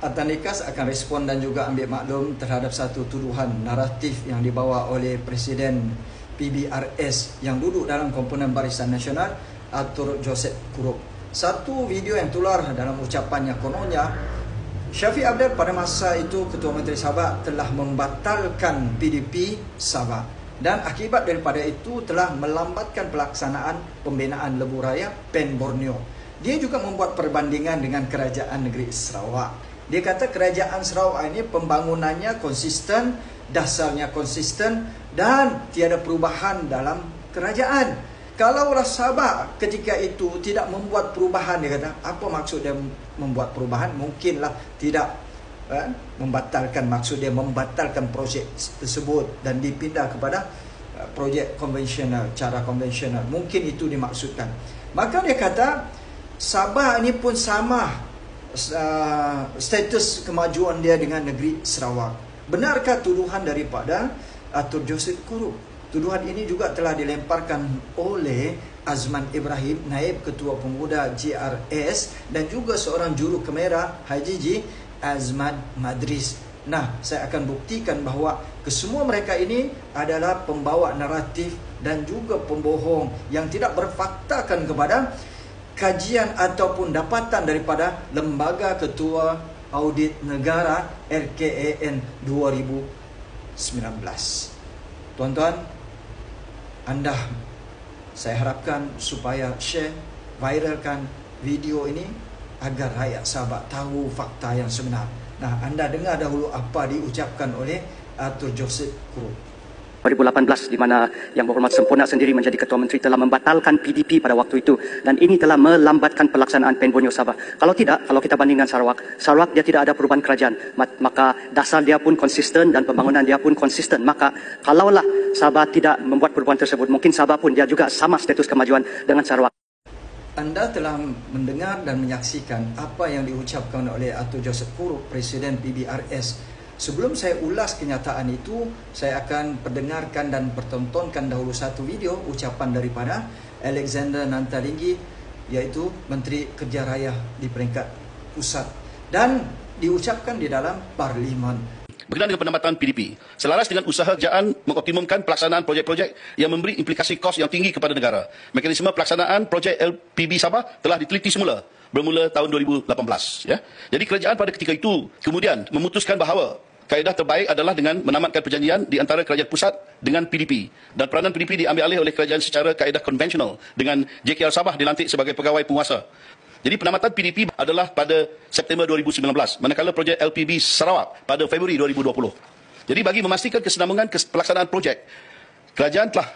Atanikas akan respon dan juga ambil maklum terhadap satu tuduhan naratif yang dibawa oleh Presiden PBRS yang duduk dalam komponen Barisan Nasional, Arthur Joseph Kurup. Satu video yang tular dalam ucapannya kononnya, Shafie Apdal pada masa itu Ketua Menteri Sabah telah membatalkan PDP Sabah dan akibat daripada itu telah melambatkan pelaksanaan pembinaan Lebuh Raya PEN Borneo. Dia juga membuat perbandingan dengan Kerajaan Negeri Sarawak. Dia kata kerajaan Sarawak ini pembangunannya konsisten, dasarnya konsisten dan tiada perubahan dalam kerajaan. Kalaulah Sabah ketika itu tidak membuat perubahan, dia kata, apa maksud dia membuat perubahan? Mungkinlah tidak membatalkan, maksud dia membatalkan projek tersebut dan dipindah kepada projek konvensional, cara konvensional. Mungkin itu dimaksudkan. Maka dia kata Sabah ini pun sama status kemajuan dia dengan negeri Sarawak. Benarkah tuduhan daripada Arthur Joseph Kurup? Tuduhan ini juga telah dilemparkan oleh Azman Ibrahim, Naib Ketua Pemuda GRS dan juga seorang juru kamera Haji Azman Madris. Nah, saya akan buktikan bahawa kesemua mereka ini adalah pembawa naratif dan juga pembohong yang tidak berfaktakan kepada kajian ataupun dapatan daripada Lembaga Ketua Audit Negara LKAN 2019. Tuan-tuan, anda, saya harapkan supaya share, viralkan video ini agar rakyat Sabah tahu fakta yang sebenar. Nah, anda dengar dahulu apa diucapkan oleh Arthur Joseph Kurup. 2018 di mana Yang Berhormat Sempurna sendiri menjadi Ketua Menteri telah membatalkan PDP pada waktu itu dan ini telah melambatkan pelaksanaan PEN Borneo Sabah. Kalau tidak, kalau kita bandingkan Sarawak dia tidak ada perubahan kerajaan, maka dasar dia pun konsisten dan pembangunan dia pun konsisten. Maka kalaulah Sabah tidak membuat perubahan tersebut, mungkin Sabah pun dia juga sama status kemajuan dengan Sarawak. Anda telah mendengar dan menyaksikan apa yang diucapkan oleh Arthur Joseph Kurup, Presiden PBRS. Sebelum saya ulas kenyataan itu, saya akan perdengarkan dan pertontonkan dahulu satu video ucapan daripada Alexander Nantalingi, iaitu Menteri Kerja Raya di peringkat pusat, dan diucapkan di dalam Parlimen. Berkenaan dengan penambatan PDP, selaras dengan usaha kerajaan mengoptimumkan pelaksanaan projek-projek yang memberi implikasi kos yang tinggi kepada negara. Mekanisme pelaksanaan projek LPB Sabah telah diteliti semula bermula tahun 2018. Ya. Jadi kerajaan pada ketika itu kemudian memutuskan bahawa kaedah terbaik adalah dengan menamatkan perjanjian di antara kerajaan pusat dengan PDP dan peranan PDP diambil alih oleh kerajaan secara kaedah konvensional dengan JKR Sabah dilantik sebagai pegawai penguasa. Jadi penamatan PDP adalah pada September 2019, manakala projek LPB Sarawak pada Februari 2020. Jadi bagi memastikan kesinambungan pelaksanaan projek, kerajaan telah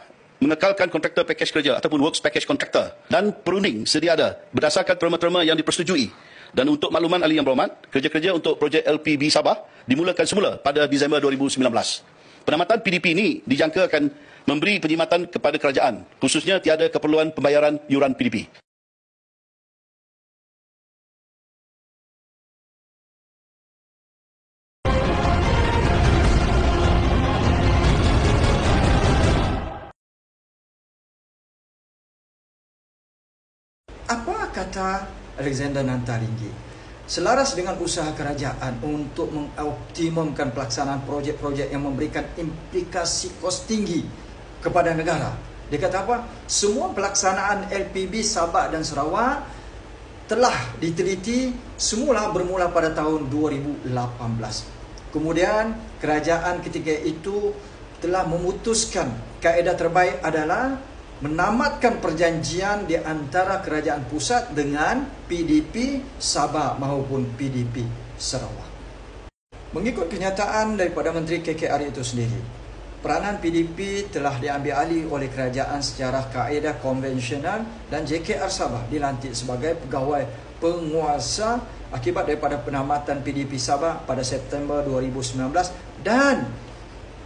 mengekalkan kontraktor pakej kerja ataupun works package contractor dan perunding sedia ada berdasarkan terma-terma yang dipersetujui. Dan untuk makluman ahli yang berhormat, kerja-kerja untuk projek LPB Sabah dimulakan semula pada Disember 2019. Penamatan PDP ini dijangka akan memberi penjimatan kepada kerajaan, khususnya tiada keperluan pembayaran yuran PDP. Apa kata Alexander Nantalingi? Selaras dengan usaha kerajaan untuk mengoptimumkan pelaksanaan projek-projek yang memberikan implikasi kos tinggi kepada negara. Dia kata apa? Semua pelaksanaan LPB Sabah dan Sarawak telah diteliti semula bermula pada tahun 2018. Kemudian kerajaan ketika itu telah memutuskan kaedah terbaik adalah menamatkan perjanjian di antara kerajaan pusat dengan PDP Sabah maupun PDP Sarawak. Mengikut kenyataan daripada Menteri KKR itu sendiri, peranan PDP telah diambil alih oleh kerajaan secara kaedah konvensional dan JKR Sabah dilantik sebagai pegawai penguasa akibat daripada penamatan PDP Sabah pada September 2019 dan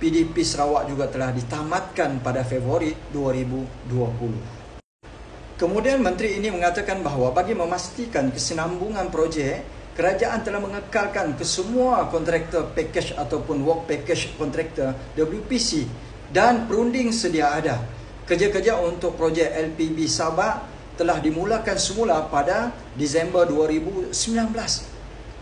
PDP Sarawak juga telah ditamatkan pada Februari 2020. Kemudian menteri ini mengatakan bahawa bagi memastikan kesinambungan projek, kerajaan telah mengekalkan kesemua kontraktor package ataupun work package kontraktor WPC dan perunding sedia ada. Kerja-kerja untuk projek LPB Sabah telah dimulakan semula pada Disember 2019.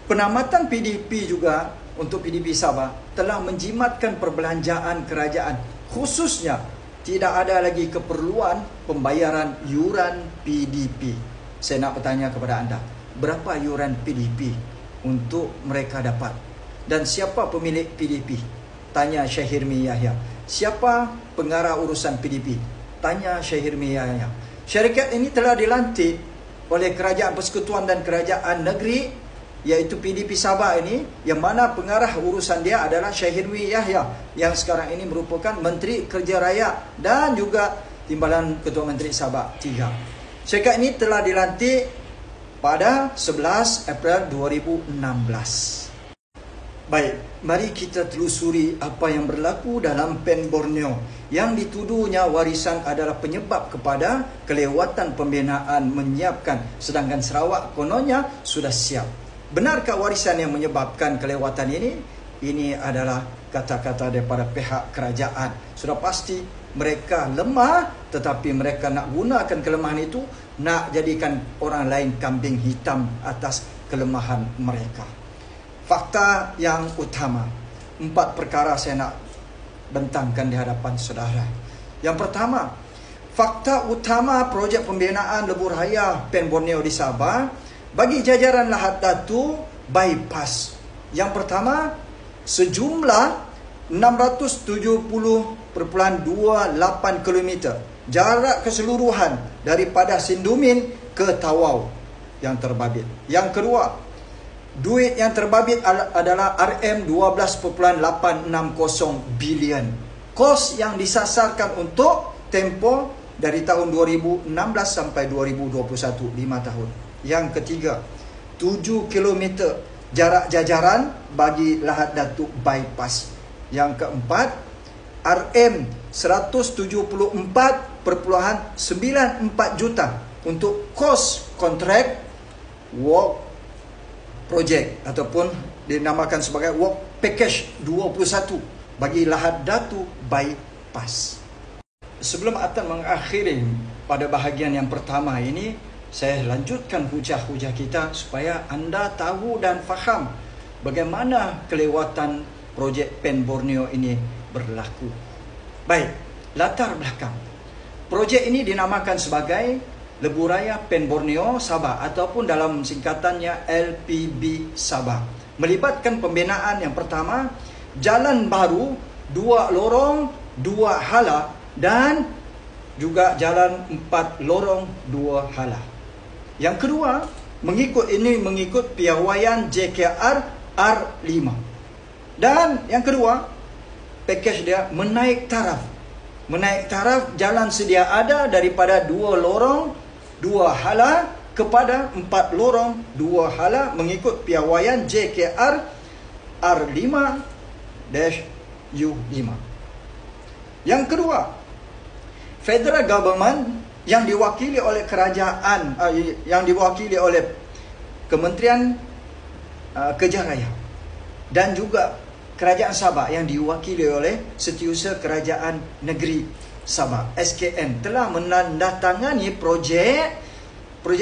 Penamatan PDP juga untuk PDP Sabah telah menjimatkan perbelanjaan kerajaan. Khususnya tidak ada lagi keperluan pembayaran yuran PDP. Saya nak bertanya kepada anda, berapa yuran PDP untuk mereka dapat? Dan siapa pemilik PDP? Tanya Syekh Hirmi Yahya. Siapa pengarah urusan PDP? Tanya Syekh Hirmi Yahya. Syarikat ini telah dilantik oleh Kerajaan Persekutuan dan Kerajaan Negeri, iaitu PDP Sabah ini, yang mana pengarah urusan dia adalah Syekh Hirmi Yahya, yang sekarang ini merupakan Menteri Kerja Raya dan juga Timbalan Ketua Menteri Sabah 3. Syarikat ini telah dilantik pada 11 April 2016. Baik, mari kita telusuri apa yang berlaku dalam PEN Borneo yang dituduhnya warisan adalah penyebab kepada kelewatan pembinaan menyiapkan, sedangkan Sarawak kononnya sudah siap. Benarkah warisan yang menyebabkan kelewatan ini? Ini adalah kata-kata daripada pihak kerajaan. Sudah pasti mereka lemah, tetapi mereka nak gunakan kelemahan itu, nak jadikan orang lain kambing hitam atas kelemahan mereka. Fakta yang utama, 4 perkara saya nak bentangkan di hadapan saudara. Yang pertama, fakta utama projek pembinaan lebuh raya PEN Borneo di Sabah bagi jajaran Lahad Datu bypass. Yang pertama, sejumlah 670.28 km jarak keseluruhan daripada Sindumin ke Tawau yang terbabit. Yang kedua, duit yang terbabit adalah RM12.860 bilion. Kos yang disasarkan untuk tempoh dari tahun 2016 sampai 2021, 5 tahun. Yang ketiga, 7 km jarak jajaran bagi Lahad Datu bypass. Yang keempat, RM174.94 juta untuk kos kontrak work project ataupun dinamakan sebagai work package 21 bagi Lahad Datu bypass. Sebelum Atan mengakhiri pada bahagian yang pertama ini, saya lanjutkan hujah-hujah kita supaya anda tahu dan faham bagaimana kelewatan projek PEN Borneo ini berlaku. Baik, latar belakang. Projek ini dinamakan sebagai Lebuh Raya PEN Borneo Sabah ataupun dalam singkatannya LPB Sabah. Melibatkan pembinaan yang pertama, jalan baru 2 lorong 2 hala dan juga jalan 4 lorong 2 hala. Yang kedua, mengikut piawaian JKR R5. Dan yang kedua, pakej dia menaik taraf. Menaik taraf jalan sedia ada daripada 2 lorong 2 hala kepada 4 lorong 2 hala mengikut piawaian JKR R5-U5. Yang kedua, Federal Government yang diwakili oleh kerajaan, yang diwakili oleh Kementerian Kerja Raya dan juga Kerajaan Sabah yang diwakili oleh Setiausaha Kerajaan Negeri Sabah SKN telah menandatangani projek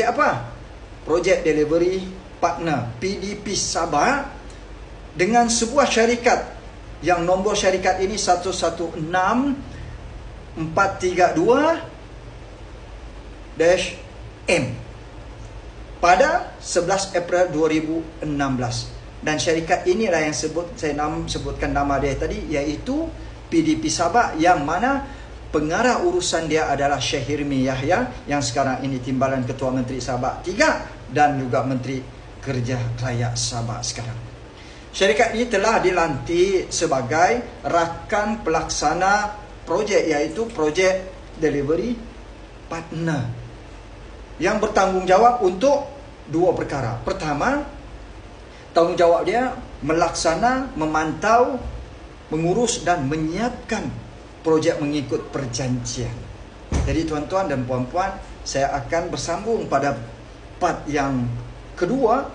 apa? Projek Delivery Partner PDP Sabah dengan sebuah syarikat yang nombor syarikat ini 116432-M pada 11 April 2016. Dan syarikat inilah yang saya sebutkan nama dia tadi, iaitu PDP Sabah, yang mana pengarah urusan dia adalah Syekh Hirmi Yahya yang sekarang ini Timbalan Ketua Menteri Sabah 3 dan juga Menteri Kerja Raya Sabah sekarang. Syarikat ini telah dilantik sebagai rakan pelaksana projek, iaitu projek Delivery Partner, yang bertanggungjawab untuk 2 perkara. Pertama, tanggungjawab dia melaksana, memantau, mengurus dan menyiapkan projek mengikut perjanjian. Jadi tuan-tuan dan puan-puan, saya akan bersambung pada part yang kedua